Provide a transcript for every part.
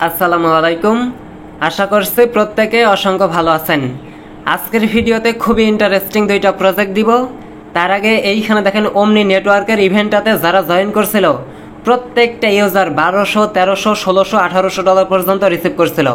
আসসালামু আলাইকুম। আশা করছি প্রত্যেকে অসংখ্য ভালো আছেন। আজকের ভিডিওতে খুবই ইন্টারেস্টিং দুইটা প্রজেক্ট দিব। তার আগে এইখানে দেখেন ওমনি নেটওয়ার্কের ইভেন্টটাতে যারা জয়েন করছিল প্রত্যেকটা ইউজার 1200, 1300, 1600, 1800 ডলার পর্যন্ত রিসিভ করছিল।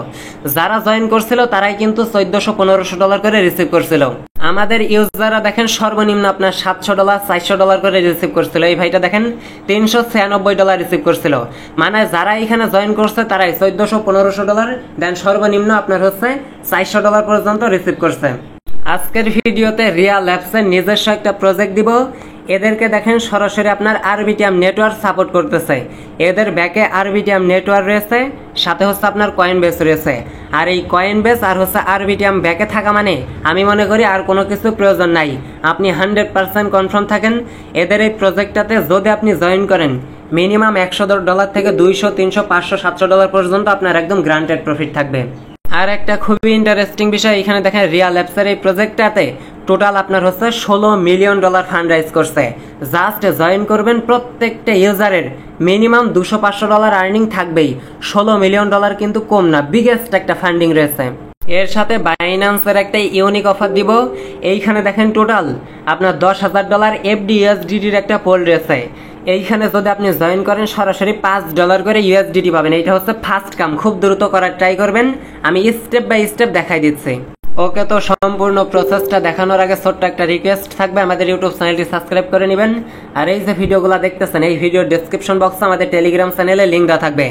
যারা জয়েন করছিল তারাই কিন্তু 1400, 1500 ডলার করে রিসিভ করছিল। আমাদের ইউজাররা দেখেন সর্বনিম্ন আপনার 700 ডলার, 400 ডলার করে রিসিভ করছিল। এই ভাইটা দেখেন 396 ডলার রিসিভ করছিল। মানে যারা এখানে জয়েন করছে তারাই 1400, 1500 ডলার দেন সর্বনিম্ন আপনার হচ্ছে 400 ডলার পর্যন্ত রিসিভ করছে। আজকের ভিডিওতে রিয়া ল্যাবসের নিজস্ব একটা প্রজেক্ট দিব। এদেরকে দেখেন সরাসরি আপনার আরবিটিএম নেটওয়ার্ক সাপোর্ট করতেছে। এদের ব্যাকে আরবিটিএম নেটওয়ার্ক রয়েছে, সাথে হচ্ছে আপনার কয়েনবেস রয়েছে। আর এই কয়েনবেস আর হচ্ছে আরবিটিএম ব্যাকে থাকা মানে আমি মনে করি আর কোনো কিছু প্রয়োজন নাই। আপনি 100% কনফার্ম থাকেন এদের এই প্রজেক্টটাতে যদি আপনি জয়েন করেন মিনিমাম 100 ডলার থেকে 200, 300, 500, 700 ডলার পর্যন্ত আপনার একদম গ্রান্টেড প্রফিট থাকবে। আর একটা খুবই ইন্টারেস্টিং বিষয় এখানে দেখেন রিয়া ল্যাবসের এই প্রজেক্টটাতে টোটাল আপনার হচ্ছে 16 মিলিয়ন ডলার ফান্ড রাইজ করছে। জাস্ট জয়েন করবেন, প্রত্যেকটা ইউজারের মিনিমাম 200-500 ডলার আর্নিং থাকবেই। 16 মিলিয়ন ডলার কিন্তু কম না, বিগেস্ট একটা ফান্ডিং রয়েছে। এর সাথে বাইন্যান্সের একটা ইউনিক অফার দিব। এইখানে দেখেন টোটাল আপনার 10,000 ডলার এফডি ইউএসডিটির একটা পোল রয়েছে। এইখানে যদি আপনি জয়েন করেন সরাসরি 5 ডলার করে ইউএসডিটি পাবেন। এইটা হচ্ছে ফার্স্ট কাম, খুব দ্রুত করার ট্রাই করবেন। আমি স্টেপ বাই স্টেপ দেখাই দিচ্ছি। ওকে, তো সম্পূর্ণ প্রসেসটা দেখানোর আগে ছোট্ট একটা রিকোয়েস্ট থাকবে, আমাদের ইউটিউব চ্যানেলটি সাবস্ক্রাইব করে নেবেন। আর এই যে ভিডিওগুলো দেখতেছেন এই ভিডিওর ডেসক্রিপশন বক্সে আমাদের টেলিগ্রাম চ্যানেলে লিঙ্ক দেওয়া থাকবে।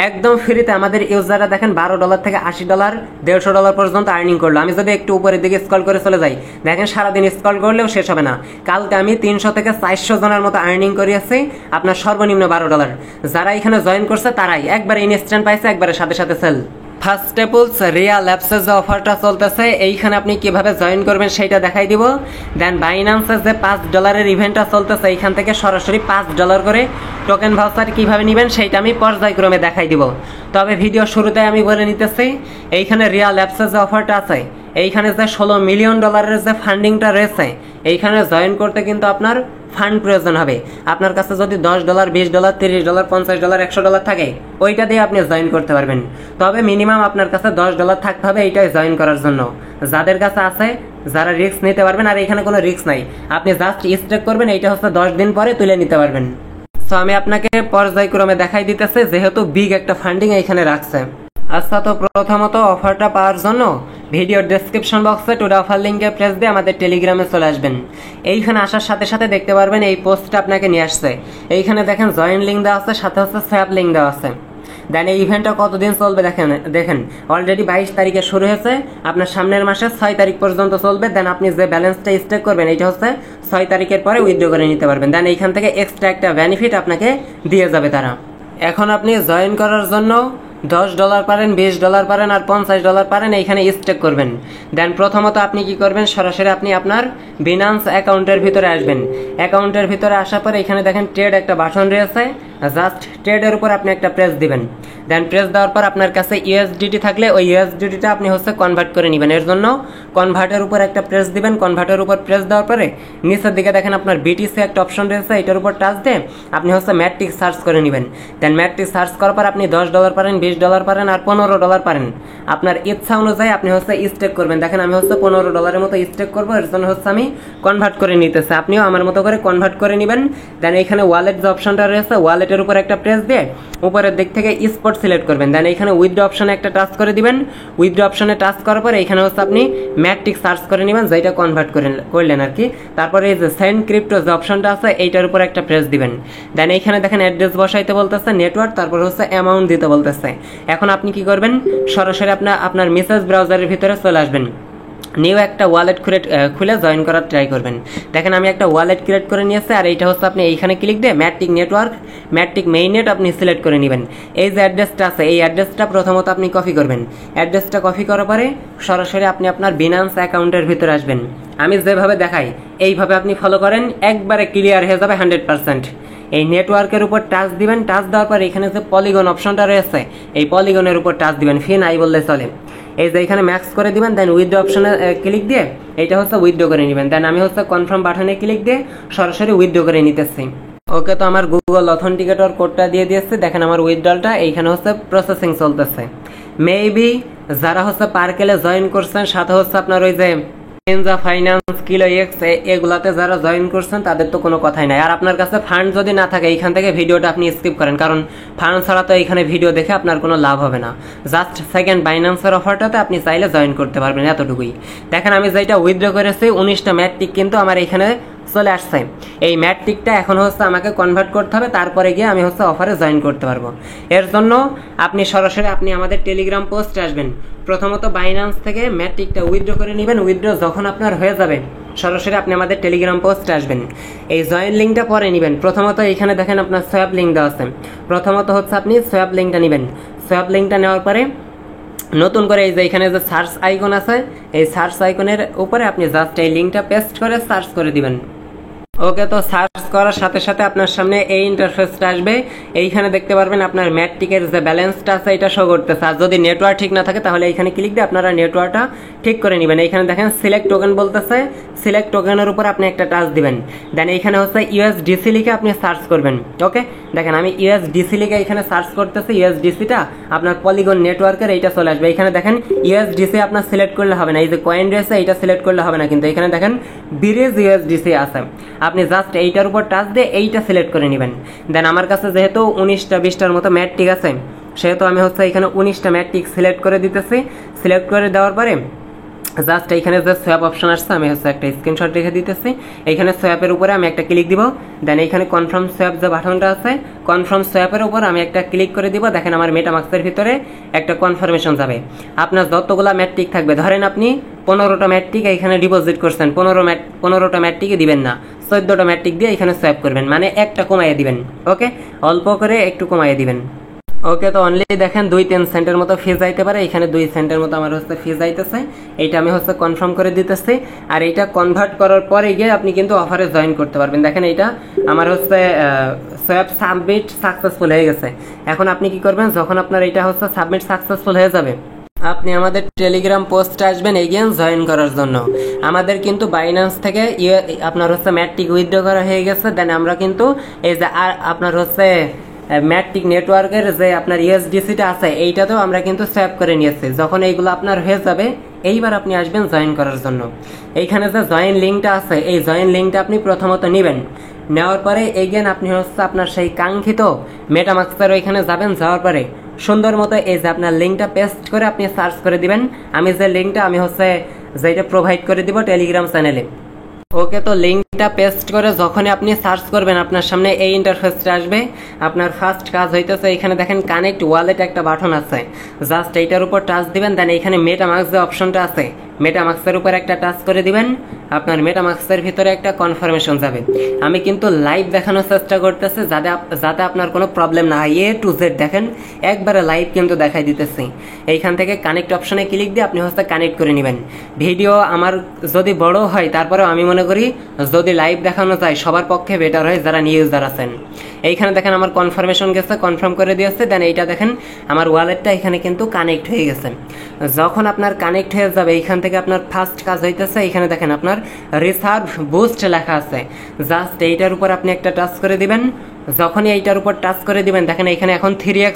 একদম ফ্রিতে আমাদের ইউজাররা দেখেন 12 ডলার থেকে 80 ডলার, 150 ডলার পর্যন্ত আর্নিং করলো। আমি যদি একটু উপরের দিকে স্ক্রল করে চলে যাই দেখেন সারাদিন স্ক্রল করলেও শেষ হবে না। কালকে আমি 300 থেকে 400 জনের মতো আর্নিং করিয়েছি আপনার সর্বনিম্ন 12 ডলার। যারা এখানে জয়েন করছে তারাই একবারে ইনস্ট্যান্ট পাইছে, একবারে সাথে সাথে সেল। ফার্স্ট অ্যাপলস রিয়া ল্যাবসের যে অফারটা চলতেছে এইখানে আপনি কিভাবে জয়েন করবেন সেটা দেখাই দিব। দেন বাইন্যান্সের যে 5 ডলারের ইভেন্টটা চলতেছে এইখান থেকে সরাসরি 5 ডলার করে টোকেন ভাউচার কিভাবে নেবেন সেইটা আমি পর্যায়ক্রমে দেখাই দিব। তবে ভিডিও শুরুতে আমি বলে নিতেছি এইখানে রিয়া ল্যাবসের যে অফারটা আছে এইখানে যে 16 মিলিয়ন ডলারের যে ফান্ডিংটা রয়েছে এইখানে জয়েন করতে কিন্তু আপনার ফান্ড প্রয়োজন হবে। আপনার কাছে যদি 10 dollar, 20 dollar, 30 dollar, 50 dollar, 100 dollar থাকে ওইটা দিয়ে আপনি জয়েন করতে পারবেন। তবে মিনিমাম আপনার কাছে 10 ডলার থাকতে হবে এইটাই জয়েন করার জন্য। যাদের কাছে আছে যারা রিস্ক নিতে পারবেন, আর এখানে কোনো রিস্ক নাই, আপনি জাস্ট স্টেক করবেন, এইটা হচ্ছে 10 দিন পরে তুলে নিতে পারবেন। তো আমি আপনাকে পর্যায়ক্রমে দেখাই দিতেছে যেহেতু বিগ একটা ফান্ডিং এইখানে রাখছে। আচ্ছা, তো প্রথমত অফারটা পাওয়ার জন্য ভিডিওর ডেসক্রিপশন বক্সে টুডে অফার লিঙ্কে প্রেস দিয়ে আমাদের টেলিগ্রামে চলে আসবেন। এইখানে আসার সাথে সাথে দেখতে পারবেন এই পোস্টটা আপনাকে নিয়ে আসছে। এইখানে দেখেন জয়েন লিঙ্ক দেওয়া আছে, সাথে হচ্ছে স্যাপ লিঙ্ক দেওয়া আছে। দেন এই ইভেন্টটা কতদিন চলবে দেখেন অলরেডি 22 তারিখে শুরু হয়েছে, আপনার সামনের মাসে 6 তারিখ পর্যন্ত চলবে। দেন আপনি যে ব্যালেন্সটা স্টেক করবেন এইটা হচ্ছে 6 তারিখের পরে উইথড্র করে নিতে পারবেন। দেন এইখান থেকে এক্সট্রা একটা বেনিফিট আপনাকে দিয়ে যাবে তারা। এখন আপনি জয়েন করার জন্য 10 ডলার পারেন, 20 ডলার পারেন, আর 50 ডলার পারেন, এইখানে স্টেক করবেন। দেন প্রথমত আপনি কি করবেন, সরাসরি আপনি আপনার বিনান্স অ্যাকাউন্টের ভিতরে আসবেন। অ্যাকাউন্টের ভিতরে আসার পরে এখানে দেখেন ট্রেড একটা বাটন রয়েছে, জাস্ট ট্রেডের উপর আপনি একটা প্রেস দিবেন। দেন প্রেস দেওয়ার পর আপনার কাছে ইউএসডিটি থাকলে ওই ইউএসডিটিটা আপনি হচ্ছে কনভার্ট করে নেবেন। এর জন্য কনভার্টের উপর একটা প্রেস দিবেন। কনভার্টের উপর প্রেস দেওয়ার পরে নিচের দিকে দেখেন আপনার বিটিসি একটা অপশন রয়েছে, এটার উপর টাচ দিয়ে আপনি হচ্ছে ম্যাট্রিক সার্চ করে নেবেন। দেন ম্যাট্রিক সার্চ করার পর আপনি 10 ডলার পারেন, 20 ডলার পারেন, আর 15 ডলার পারেন। আপনার ইচ্ছা অনুযায়ী আপনি হচ্ছে স্টেক করবেন। দেখেন আমি হচ্ছে 15 ডলারের মতো স্টেক করবো, এর জন্য হচ্ছে আমি কনভার্ট করে নিতেছি। আপনিও আমার মতো করে কনভার্ট করে নেবেন। দেন এখানে ওয়ালেট যে অপশনটা রয়েছে ওয়ালেটের উপর একটা প্রেস দিয়ে উপরের দিক থেকে স্পট সিলেক্ট করবেন। দেন এখানে উইথড্র অপশনে একটা টাচ করে দিবেন। উইথড্র অপশনে টাচ করার পর এখানে হচ্ছে আপনি ম্যাট্রিক সার্চ করে নেবেন, যেটা কনভার্ট করলেন আর কি। তারপরে এই যে সেন্ড ক্রিপ্টো যে অপশনটা আছে এইটার উপর একটা প্রেস দিবেন। দেন এইখানে দেখেন অ্যাড্রেস বসাইতে বলতেছে, নেটওয়ার্ক, তারপর হচ্ছে অ্যামাউন্ট দিতে বলতেছে। এখন আপনি কি করবেন, সরাসরি আপনার মেসেজ ব্রাউজারের ভিতরে চলে আসবেন। নিউ একটা ওয়ালেট খুলে জয়েন করার ট্রাই করবেন। দেখেন আমি একটা ওয়ালেট ক্রিয়েট করে নিয়েছি, আর এইটা হচ্ছে আপনি এইখানে ক্লিক দিয়ে ম্যাট্রিক নেটওয়ার্ক, ম্যাট্রিক মেইননেট আপনি সিলেক্ট করে নেবেন। এই যে অ্যাড্রেসটা আছে এই অ্যাড্রেসটা প্রথমত আপনি কপি করবেন। অ্যাড্রেসটা কপি করার পরে সরাসরি আপনি আপনার বিনান্স অ্যাকাউন্টের ভিতরে আসবেন। আমি যেভাবে দেখাই এইভাবে আপনি ফলো করেন, একবারে ক্লিয়ার হয়ে যাবে 100%। এই নেটওয়ার্কের উপর টাচ দিবেন। টাচ দেওয়ার পর এখানে যে পলিগন অপশনটা রয়েছে এই পলিগনের উপর টাচ দিবেন, ফি নাই বললে চলে। এই যে এখানে ম্যাক্স করে দিবেন। দেন উইথড্র অপশনে ক্লিক দিয়ে এইটা হচ্ছে উইথড্র করে নেবেন। দেন আমি হচ্ছে কনফার্ম বাটনে ক্লিক দিয়ে সরাসরি উইথড্র করে নিতেছি। ওকে, তো আমার গুগল অথেন্টিকেটর কোডটা দিয়ে দিয়েছে। দেখেন আমার উইথড্রলটা এইখানে হচ্ছে প্রসেসিং চলতেছে। মেবি যারা হচ্ছে পার্কেলে জয়েন করছেন, সাথে হচ্ছে আপনার ওই যে নিনজা ফাইন্যান্স, কিলো এক্স, এগুলাতে যারা জয়েন করছেন তাদের তো কোনো কথাই নাই। আর আপনার কাছে ফান্ড যদি না থাকে এইখান থেকে ভিডিওটা আপনি স্কিপ করেন, কারণ ফান্ড ছাড়া তো এইখানে ভিডিও দেখে আপনার কোনো লাভ হবে না। জাস্ট সেকেন্ড বাইন্যান্সের অফারটাতে আপনি চাইলে জয়েন করতে পারবেন, এতটুকুই। দেখেন আমি যেটা উইথড্র করেছি 19টা ম্যাট্রিক কিন্তু আমার এইখানে চলে আসছে। এই ম্যাট্রিকটা এখন হচ্ছে আমাকে কনভার্ট করতে হবে, তারপরে গিয়ে আমি হচ্ছে অফারে জয়েন করতে পারবো। এর জন্য আপনি সরাসরি আমাদের টেলিগ্রাম পোস্টে আসবেন। প্রথমত বাইন্যান্স থেকে ম্যাট্রিকটা উইথড্র করে নেবেন। উইথড্র যখন আপনার হয়ে যাবে সরাসরি আপনি আমাদের টেলিগ্রাম পোস্টে আসবেন। এই জয়েন লিঙ্কটা পরে নেবেন। প্রথমত এখানে দেখেন আপনার সোয়াপ লিঙ্ক দেওয়া আছে। প্রথমত হচ্ছে আপনি সোয়াপ লিঙ্কটা নেবেন। সোয়াপ লিঙ্কটা নেওয়ার পরে নতুন করে এই যে এখানে যে সার্চ আইকন আছে, এই সার্চ আইকনের উপরে আপনি জাস্ট এই লিঙ্কটা পেস্ট করে সার্চ করে দিবেন। ওকে, তো সার্চ করার সাথে সাথে আপনার সামনে এই ইন্টারফেসটা আসবে। এইখানে দেখতে পারবেন আপনার ম্যাট্রিকের যে ব্যালেন্সটা আছে এটা শো করতেছে। আর যদি নেটওয়ার্ক ঠিক না থাকে তাহলে এইখানে ক্লিক দিয়ে আপনারা নেটওয়ার্কটা ঠিক করে নেবেন। এইখানে দেখেন সিলেক্ট টোকেন বলতেছে, সিলেক্ট টোকেনের উপর আপনি একটা টাচ দিবেন। দেন এইখানে হচ্ছে ইউএসডিসি লিখে আপনি সার্চ করবেন। ওকে, দেখেন আমি ইউএসডিসি লিখে এখানে সার্চ করতেছি। ইউএসডিসিটা আপনার পলিগন নেটওয়ার্কের এইটা চলে আসবে। এইখানে দেখেন ইউএসডিসি আপনার সিলেক্ট করলে হবে না, এই যে কয়েন রয়েছে এইটা সিলেক্ট করলে হবে না, কিন্তু এখানে দেখেন ব্রিজ ইউএসডিসি আছে। আপনি জাস্ট এইটার উপর টাচ দিয়ে এইটা সিলেক্ট করে নেবেন। দেন আমার কাছে যেহেতু 19টা 20টার মতো ম্যাট্রিক আছে, সেহেতু আমি হচ্ছে এখানে 19টা ম্যাট্রিক সিলেক্ট করে দিতেছি। সিলেক্ট করে দেওয়ার পরে জাস্ট এইখানে যে সোয়াপ অপশন আসছে আমি হচ্ছে একটা স্ক্রিনশট রেখে দিতেছি। এইখানে সোয়াপের উপরে আমি একটা ক্লিক দিব। দেন এইখানে কনফার্ম সোয়াপ যে বাটনটা আছে, কনফার্ম সোয়াপের উপর আমি একটা ক্লিক করে দিব। দেখেন আমার মেটামাক্সের ভিতরে একটা কনফার্মেশন যাবে। আপনার যতগুলা ম্যাট্রিক থাকবে, ধরেন আপনি 15টা ম্যাট্রিক এইখানে ডিপোজিট করছেন, 15টা ম্যাট্রিকই দিবেন না, 14টা ম্যাট্রিক দিয়ে এখানে সোয়াপ করবেন, মানে একটা কমাইয়ে দিবেন। ওকে, অল্প করে একটু কমাইয়ে দিবেন। ওকে, তো অনলি দেখেন 2-3 সেন্টের মতো ফিজ আইতে পারে। এখানে 2 সেন্টের মতো আমার হচ্ছে ফিজ আইতেছে। এইটা আমি হচ্ছে কনফার্ম করে দিতেছি। আর এইটা কনভার্ট করার পরে গিয়ে আপনি কিন্তু অফারে জয়েন করতে পারবেন। দেখেন এইটা আমার হচ্ছে সোয়াপ সাবমিট সাকসেসফুল হয়ে গেছে। এখন আপনি কি করবেন, যখন আপনার এটা হচ্ছে সাবমিট সাকসেসফুল হয়ে যাবে, আপনি আমাদের টেলিগ্রাম পোস্টে আসবেন এগেন জয়েন করার জন্য। আমাদের কিন্তু বাইন্যান্স থেকে আপনার হচ্ছে ম্যাট্রিক উইথড্র করা হয়ে গেছে। দেন আমরা কিন্তু এই যে আপনার হচ্ছে ম্যাট্রিক নেটওয়ার্কের যে আপনার ইউএসডিসিটা আছে এইটাতেও আমরা কিন্তু সেভ করে নিয়েছি। যখন এইগুলো আপনার হয়ে যাবে এইবার আপনি আসবেন জয়েন করার জন্য। এইখানে যে জয়েন লিঙ্কটা আছে এই জয়েন লিঙ্কটা আপনি প্রথমত নেবেন। নেওয়ার পরে এগেন আপনি হচ্ছে আপনার সেই কাঙ্ক্ষিত মেটামাক্সের ওইখানে যাবেন। যাওয়ার পরে সুন্দর মতো এই যে আপনার লিঙ্কটা পেস্ট করে আপনি সার্চ করে দিবেন। আমি যে লিঙ্কটা আমি হচ্ছে যেটা প্রোভাইড করে দিব টেলিগ্রাম চ্যানেলে। ওকে, তো লিঙ্কটা পেস্ট করে যখনই আপনি সার্চ করবেন আপনার সামনে এই ইন্টারফেসটা আসবে। আপনার ফার্স্ট কাজ হইতেছে এখানে দেখেন কানেক্ট ওয়ালেট একটা বাটন আছে, জাস্ট এইটার উপর টাচ দিবেন। দেন এখানে মেটামাক্স যে অপশনটা আছে মেটামাক্সের উপর একটা টাচ করে দিবেন। আপনার মেটামাক্সের ভিতরে একটা কনফার্মেশন যাবে। আমি কিন্তু লাইভ দেখানোর চেষ্টা করতেছি যাতে আপনার কোনো প্রবলেম না হয়। A to Z দেখেন একবারে লাইভ কিন্তু দেখাই দিতেছি। এইখান থেকে কানেক্ট অপশনে ক্লিক দিয়ে আপনি হচ্ছে কানেক্ট করে নেবেন। ভিডিও আমার যদি বড় হয় তারপরেও আমি মনে করি যদি লাইভ দেখানো যায় সবার পক্ষে বেটার হয় যারা নিউ ইউজার আছেন। এইখানে দেখেন আমার কনফার্মেশন গেছে, কনফার্ম করে দিয়েছে। দেন এইটা দেখেন আমার ওয়ালেটটা এখানে কিন্তু কানেক্ট হয়ে গেছে। যখন আপনার কানেক্ট হয়ে যাবে এইখান থেকে আপনার ফার্স্ট কাজ হইতেছে এখানে দেখেন আপনার রিসার্ভ বুস্ট লেখা আছে, জাস্ট এইটার উপর আপনি একটা টাচ করে দিবেন। যখনই এইটার উপর টাচ করে দিবেন দেখেন এখানে এখন 3x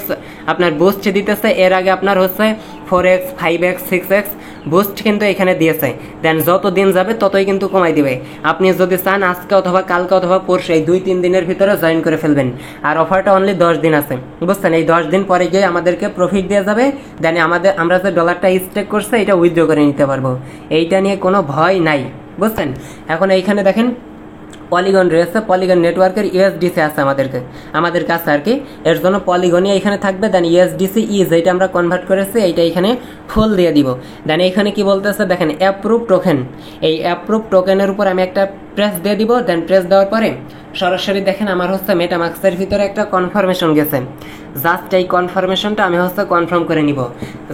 আপনার বুস্ট দিতেছে। এর আগে আপনার হচ্ছে 4x 5x 6x বুস্ট কিন্তু এখানে দিয়েছে। দেন যত দিন যাবে ততই কিন্তু কমাই দিবে। আপনি যদি চান আজকে অথবা কালকে অথবা পরশু এই 2-3 দিনের ভিতরে জয়েন করে ফেলবেন। আর অফারটা অনলি 10 দিন আছে, বুঝছেন? এই 10 দিন পরে গিয়ে আমাদেরকে প্রফিট দিয়ে যাবে। দেন আমরা যে ডলারটা স্টেক করছে এটা উইথড্র করে নিতে পারবো। এইটা নিয়ে কোনো ভয় নাই, বুঝছেন? এখন এইখানে দেখেন পলিগন রয়েছে, পলিগন নেটওয়ার্কের ইউএসডিসি আছে আমাদের কাছে আর কি। এর জন্য পলিগনই এখানে থাকবে। দেন ইউএসডিসি যেটা আমরা কনভার্ট করেছি এইটা এখানে ফুল দিয়ে দিব। দেন এইখানে কি বলতেছে দেখেন অ্যাপ্রুভ টোকেন। এই অ্যাপ্রুভ টোকেনের উপর আমি একটা প্রেস দিয়ে দিব। দেন প্রেস দেওয়ার পরে সরাসরি দেখেন আমার হচ্ছে মেটামাক্সের ভিতরে একটা কনফার্মেশন গেছে। জাস্ট এই কনফার্মেশনটা আমি হচ্ছে কনফার্ম করে নিব।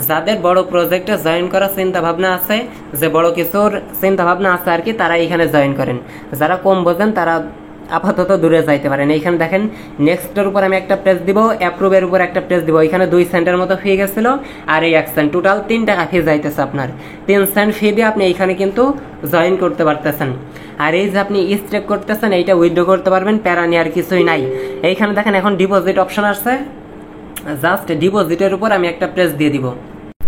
যাদের বড় প্রজেক্টে জয়েন করার চিন্তা ভাবনা আছে, যে বড় কিছুর চিন্তা ভাবনা আছে আর কি, তারা এখানে জয়েন করেন। যারা কম বোঝেন তারা আপাতত দূরে যাইতে পারেন। এইখানে দেখেন নেক্সটের উপর আমি একটা প্রেস দিব, অ্যাপ্রুভের উপর একটা প্রেস দিব। এখানে 2 সেন্টের মতো ফি গেছিল আর এই 1 সেন্ট, টোটাল 3 টাকা ফি যাইতেছে আপনার। 3 সেন্ট ফি দিয়ে আপনি এইখানে কিন্তু জয়েন করতে পারতেছেন। আর এই যে আপনি স্টেক করতেছেন এইটা উইথড্র করতে পারবেন, প্যারা নেওয়ার কিছুই নাই। এইখানে দেখেন এখন ডিপোজিট অপশন আসছে, জাস্ট ডিপোজিটের উপর আমি একটা প্রেস দিয়ে দিব।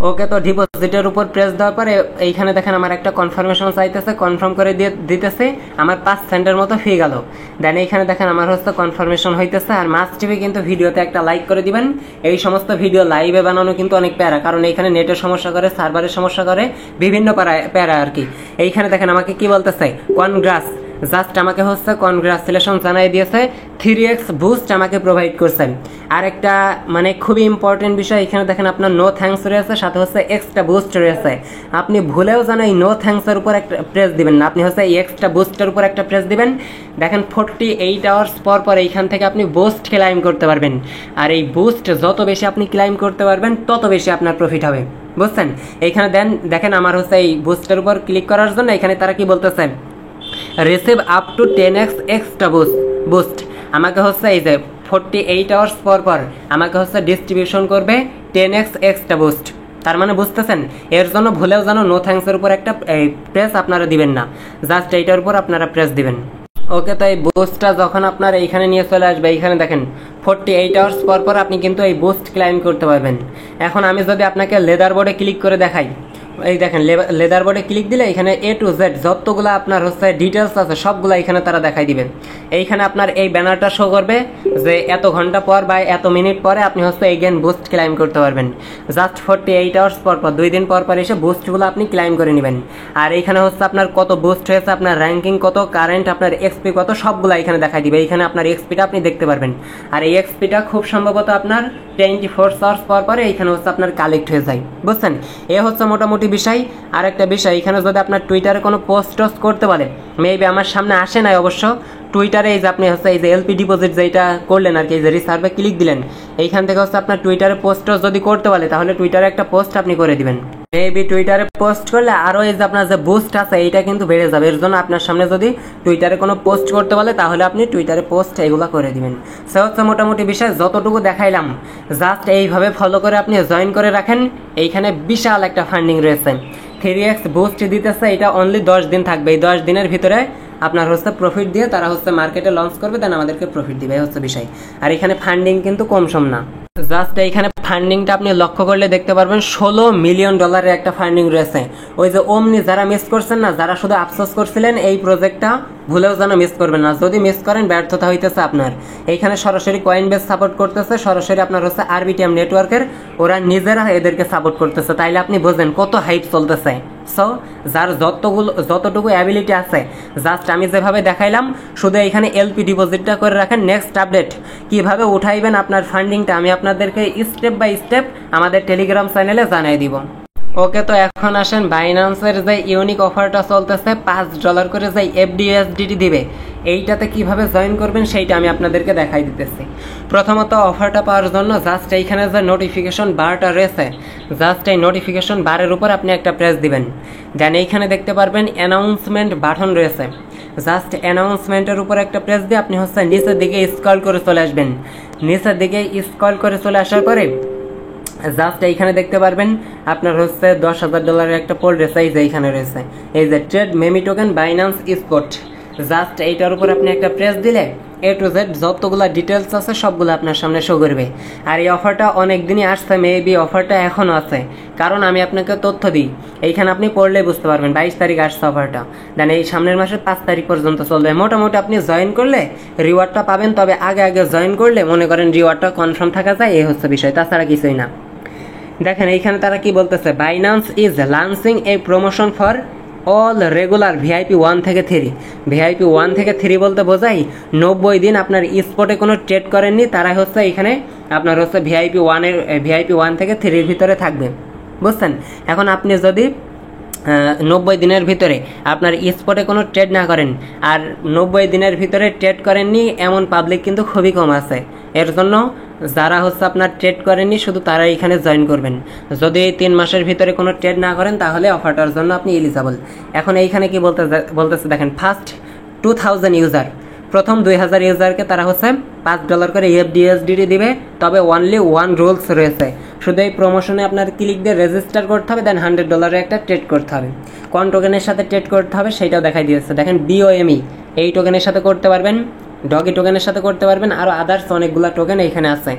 ওকে, তো ডিপোজিটের উপর প্রেস দেওয়ার পরে এইখানে দেখেন আমার একটা কনফার্মেশন চাইতেছে, কনফার্ম করে দিয়ে দিতেছে। আমার 5 সেন্টের মতো ফি গেল। দেন এইখানে দেখেন আমার হচ্ছে কনফার্মেশন হইতেছে। আর মাস্ট টিভি কিন্তু ভিডিওতে একটা লাইক করে দিবেন। এই সমস্ত ভিডিও লাইভে বানানো কিন্তু অনেক প্যারা, কারণ এইখানে নেটের সমস্যা করে, সার্ভারের সমস্যা করে, বিভিন্ন প্যারা আর কি। এইখানে দেখেন আমাকে কি বলতেছে, কনগ্রাস, জাস্ট আমাকে হচ্ছে কনগ্রাচুলেশন জানাই দিয়েছে, 3x বুস্ট আমাকে প্রোভাইড করছে। আর একটা মানে খুবই ইম্পর্টেন্ট বিষয়, এখানে দেখেন আপনার নো থ্যাঙ্কস রয়েছে, সাথে হচ্ছে এক্সট্রা বুস্ট রয়েছে। আপনি ভুলেও যেন এই নো থ্যাঙ্কসের উপর একটা প্রেস দিবেন না, আপনি হচ্ছে এই এক্সট্রা বুস্টের উপর একটা প্রেস দিবেন। দেখেন 48 আওয়ার্স পর পর এইখান থেকে আপনি বুস্ট ক্লাইম করতে পারবেন। আর এই বুস্ট যত বেশি আপনি ক্লাইম করতে পারবেন তত বেশি আপনার প্রফিট হবে, বুঝছেন? এইখানে দেখেন আমার হচ্ছে এই বুস্টের উপর ক্লিক করার জন্য এখানে তারা কি বলতেছে, receive up to 10x extra boost. আমাকে হচ্ছে এই যে 48 আওয়ার্স পর পর আমাকে হচ্ছে ডিস্ট্রিবিউশন করবে 10x এক্সট্রা বুস্ট। তার মানে বুঝতেছেন, এর জন্য ভুলেও যেন নো থ্যাঙ্কসের উপর একটা প্রেস আপনারা দিবেন না, জাস্ট এইটার উপর আপনারা প্রেস দিবেন। ওকে, তো এই বুস্টটা যখন আপনার এইখানে নিয়ে চলে আসবে, এইখানে দেখেন 48 আওয়ার্স পর পর আপনি কিন্তু এই বুস্ট ক্লাইম করতে পারবেন। এখন আমি যদি আপনাকে লেদার বোর্ডে ক্লিক করে দেখাই, এই দেখেন লেদার বোর্ডে ক্লিক দিলে এখানে A to Z যতগুলো আপনার হচ্ছে ডিটেলস আছে সবগুলো এখানে তারা দেখাই দিবেন। এইখানে আপনার এই ব্যানারটা শো করবে যে এত ঘন্টা পর বা এত মিনিট পরে আপনি হচ্ছে এগেন বুস্ট ক্লাইম করতে পারবেন। জাস্ট 48 আওয়ার্স পর পর 2 দিন পর পর এসে বুস্টগুলো আপনি ক্লাইম করে নেবেন। আর এইখানে হচ্ছে আপনার কত বুস্ট হয়েছে, আপনার র্যাঙ্কিং কত, কারেন্ট আপনার এক্সপি কত, সবগুলো এখানে দেখাই দিবে। এইখানে আপনার এক্সপিটা আপনি দেখতে পারবেন। আর এই এক্সপিটা খুব সম্ভবত আপনার 24 আওয়ার্স পর পরে এইখানে হচ্ছে আপনার কালেক্ট হয়ে যায়, বুঝছেন? এ হচ্ছে মোটামুটি বিষয়। আর একটা বিষয়, এখানে যদি আপনার টুইটারে কোনো পোস্ট টোস্ট করতে বলে, মেবি আমার সামনে আসে নাই অবশ্য, টুইটারে এই যে আপনি হচ্ছে এই যে এলপি ডিপোজিট যেটা করলেন আর কি, এই যে রিসার্ভে ক্লিক দিলেন, এইখান থেকে হচ্ছে আপনার টুইটারে পোস্ট যদি করতে বলে তাহলে টুইটারে একটা পোস্ট আপনি করে দিবেন। মেবি টুইটারে পোস্ট করলে আরও এই যে আপনার যে বুস্ট আছে এইটা কিন্তু বেড়ে যাবে। এর জন্য আপনার সামনে যদি টুইটারে কোনো পোস্ট করতে বলে তাহলে আপনি টুইটারে পোস্ট এইগুলো করে দিবেন। সে হচ্ছে মোটামুটি বিষয়, যতটুকু দেখাইলাম জাস্ট এইভাবে ফলো করে আপনি জয়েন করে রাখেন। এইখানে বিশাল একটা ফান্ডিং রয়েছে, 3x বুস্ট দিতেছে, এটা অনলি 10 দিন থাকবে। এই 10 দিনের ভিতরে আপনার হচ্ছে প্রফিট দিয়ে তারা হচ্ছে মার্কেটে লঞ্চ করবে, দেন আমাদেরকে প্রফিট দিবে, এই হচ্ছে বিষয়। আর এখানে ফান্ডিং কিন্তু কম সম না, জাস্ট এইখানে ফান্ডিংটা আপনি লক্ষ্য করলে দেখতে পারবেন $16 মিলিয়ন একটা ফান্ডিং রয়েছে। ওই যে ওমনি যারা মিস করছেন না, যারা শুধু আফসোস করছিলেন, এই প্রজেক্টটা ভুলেও যেন মিস করবেন না। যদি মিস করেন ব্যর্থতা হইতেছে আপনার। এইখানে সরাসরি কয়েনবেস সাপোর্ট করতেছে, সরাসরি আপনার হচ্ছে আরবিটিএম নেটওয়ার্কের, ওরা নিজেরা এদেরকে সাপোর্ট করতেছে। তাইলে আপনি বোঝেন কত হাইপ চলতেছে। সো যার যতটুকু অ্যাবিলিটি আছে, জাস্ট আমি যেভাবে দেখাইলাম শুধু এইখানে এলপি ডিপোজিটটা করে রাখেন। নেক্সট আপডেট কিভাবে উঠাইবেন আপনার ফান্ডিংটা আমি আপনাদেরকে স্টেপ বাই স্টেপ আমাদের টেলিগ্রাম চ্যানেলে জানিয়ে দিব। ওকে, তো এখন আসেন বাইন্যান্সের যে ইউনিক অফারটা চলতেছে, $5 করে যে FDUSDT দিবে, এইটাতে কিভাবে জয়েন করবেন সেইটা আমি আপনাদেরকে দেখাই দিতেছি। প্রথমত অফারটা পাওয়ার জন্য জাস্ট এইখানে যে নোটিফিকেশন বারটা রয়েছে, জাস্ট এই নোটিফিকেশন বারের উপর আপনি একটা প্রেস দিবেন। দেন এইখানে দেখতে পারবেন অ্যানাউন্সমেন্ট বাটন রয়েছে, জাস্ট অ্যানাউন্সমেন্টের উপর একটা প্রেস দিয়ে আপনি হচ্ছে নিচের দিকে স্ক্রল করে চলে আসবেন। নিচের দিকে স্ক্রল করে চলে আসার পরে জাস্ট এইখানে দেখতে পারবেন আপনার হচ্ছে $10,000 একটা পোল রয়েছে, এই যে এইখানে রয়েছে এই যে trade Mamy token Binance spot. Just এইটার উপর আপনি একটা প্রেস দিলে A to Z যতগুলো ডিটেলস আছে সবগুলো আপনার সামনে শো করবে। আর এই অফারটা অনেক দিনই আসছে, মেবি অফারটা এখনও আছে, কারণ আমি আপনাকে তথ্য দিই। এইখানে আপনি পড়লেই বুঝতে পারবেন 22 তারিখ আসছে অফারটা, দেন এই সামনের মাসের 5 তারিখ পর্যন্ত চলবে। মোটামুটি আপনি জয়েন করলে রিওয়ার্ডটা পাবেন, তবে আগে জয়েন করলে মনে করেন রিওয়ার্ডটা কনফার্ম থাকা যায়, এই হচ্ছে বিষয়, তাছাড়া কিছুই না। দেখেন এইখানে তারা কি বলতেছে, Binance is launching A promotion for all regular VIP 1 থেকে 3। VIP 1 থেকে 3 বলতে বোঝাই 90 দিন আপনার স্পটে কোনো ট্রেড করেননি, তারাই হচ্ছে এখানে আপনার হচ্ছে VIP 1 থেকে 3 ভিতরে থাকবে, বুঝছেন? এখন আপনি যদি 90 দিনের ভিতরে আপনার স্পটে কোনো ট্রেড না করেন, আর 90 দিনের ভিতরে ট্রেড করেননি এমন পাবলিক কিন্তু খুবই কম আছে। এর জন্য যারা হচ্ছে আপনার ট্রেড করেননি শুধু তারা এখানে জয়েন করবেন। যদি 3 মাসের ভিতরে কোনো ট্রেড না করেন তাহলে অফারটার জন্য আপনি এলিজিবল। এখন এইখানে কি বলতেছে দেখেন, ফার্স্ট 2000 ইউজার প্রথম 2000 ইউজারকে তারা হচ্ছে $5 করে USDT দিবে, তবে অনলি ওয়ান রুলস রয়েছে। শুধু এই প্রমোশনে আপনার ক্লিক দিয়ে রেজিস্টার করতে হবে, দেন $100 একটা ট্রেড করতে হবে। কোন টোকেনের সাথে ট্রেড করতে হবে সেটাও দেখাই দিয়েছে। দেখেন BOME এই টোকেনের সাথে করতে পারবেন, ডগি টোকেনের সাথে করতে পারবেন, আরও আদার্স অনেকগুলো টোকেন এইখানে আছে।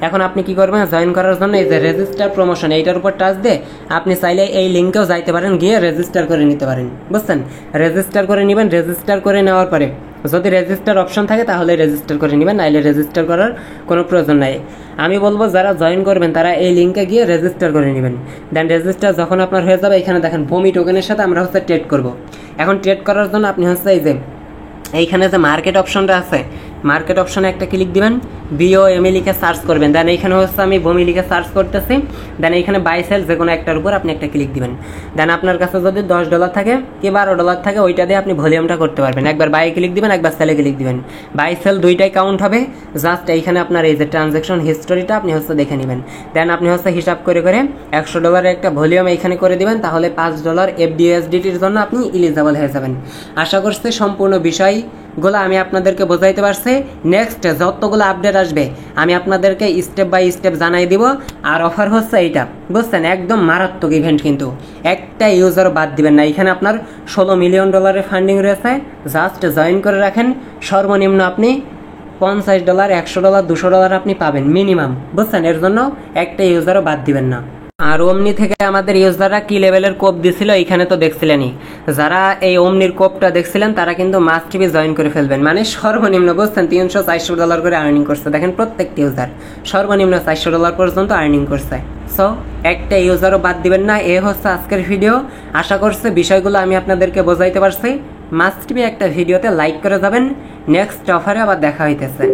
এখন আপনি কি করবেন, জয়েন করার জন্য এই যে রেজিস্টার প্রমোশন এইটার উপর টাচ দিয়ে আপনি চাইলে এই লিঙ্কেও যাইতে পারেন, গিয়ে রেজিস্টার করে নিতে পারেন, বুঝছেন? রেজিস্টার করে নেবেন। রেজিস্টার করে নেওয়ার পরে যদি রেজিস্টার অপশন থাকে তাহলে রেজিস্টার করে নেবেন, নাইলে রেজিস্টার করার কোনো প্রয়োজন নাই। আমি বলবো যারা জয়েন করবেন তারা এই লিঙ্কে গিয়ে রেজিস্টার করে নেবেন। দেন রেজিস্টার যখন আপনার হয়ে যাবে, এখানে দেখেন বমি টোকেনের সাথে আমরা হচ্ছে ট্রেড করব। এখন ট্রেড করার জন্য আপনি হচ্ছে এই যে এইখানে যে মার্কেট অপশনটা আছে, মার্কেট অপশনে একটা ক্লিক দিবেন, BOME লিখে সার্চ করবেন। দেন এইখানে হচ্ছে আমি বমি লিখে সার্চ করতেছি। দেন এইখানে বাই সেল যে কোনো একটার উপর আপনি একটা ক্লিক দিবেন। দেন আপনার কাছে যদি $10 থাকে কি $12 থাকে, ওইটা দিয়ে আপনি ভলিউমটা করতে পারবেন। একবার বাই ক্লিক দিবেন, একবার সেলে ক্লিক দিবেন। বাই সেল দুইটাই কাউন্ট হবে। জাস্ট এইখানে আপনার এই যে ট্রানজ্যাকশন হিস্টোরিটা আপনি হচ্ছে দেখে নেবেন। দেন আপনি হচ্ছে হিসাব করে করে $100 একটা ভলিউম এইখানে করে দিবেন, তাহলে $5 FUSDTর জন্য আপনি এলিজিবল হয়ে যাবেন। আশা করছি সম্পূর্ণ বিষয়গুলো আমি আপনাদেরকে বোঝাইতে পারছি। নেক্সট যতগুলো আপডেট আসবে আমি আপনাদেরকে স্টেপ বাই স্টেপ জানাই দিব। আর অফার হচ্ছে এইটা, বুঝছেন? একদম মারাত্মক ইভেন্ট, কিন্তু একটা ইউজারও বাদ দিবেন না। এখানে আপনার $16 মিলিয়ন ফান্ডিং রয়েছে। জাস্ট জয়েন করে রাখেন। সর্বনিম্ন আপনি $50, $100, $200 আপনি পাবেন মিনিমাম, বুঝছেন? এর জন্য একটা ইউজারও বাদ দিবেন না। আর ওমনি থেকে আমাদের ইউজাররা কি লেভেলের কোপ দিছিল এখানে তো দেখছিলেনই। যারা এই ওমনির কোপটা দেখছিলেন তারা কিন্তু মাস্ট বি জয়েন করে ফেলবেন। মানে সর্বনিম্ন, বুঝছেন, $300-400 করে আর্নিং করছে। দেখেন প্রত্যেকটি ইউজার সর্বনিম্ন $400 পর্যন্ত আর্নিং করছে। সো একটা ইউজারও বাদ দিবেন না। এ হচ্ছে আজকের ভিডিও। আশা করছি বিষয়গুলো আমি আপনাদেরকে বোঝাইতে পারছি। মাস্ট বি একটা ভিডিওতে লাইক করে যাবেন। নেক্সট অফারে আবার দেখা হইতেছে।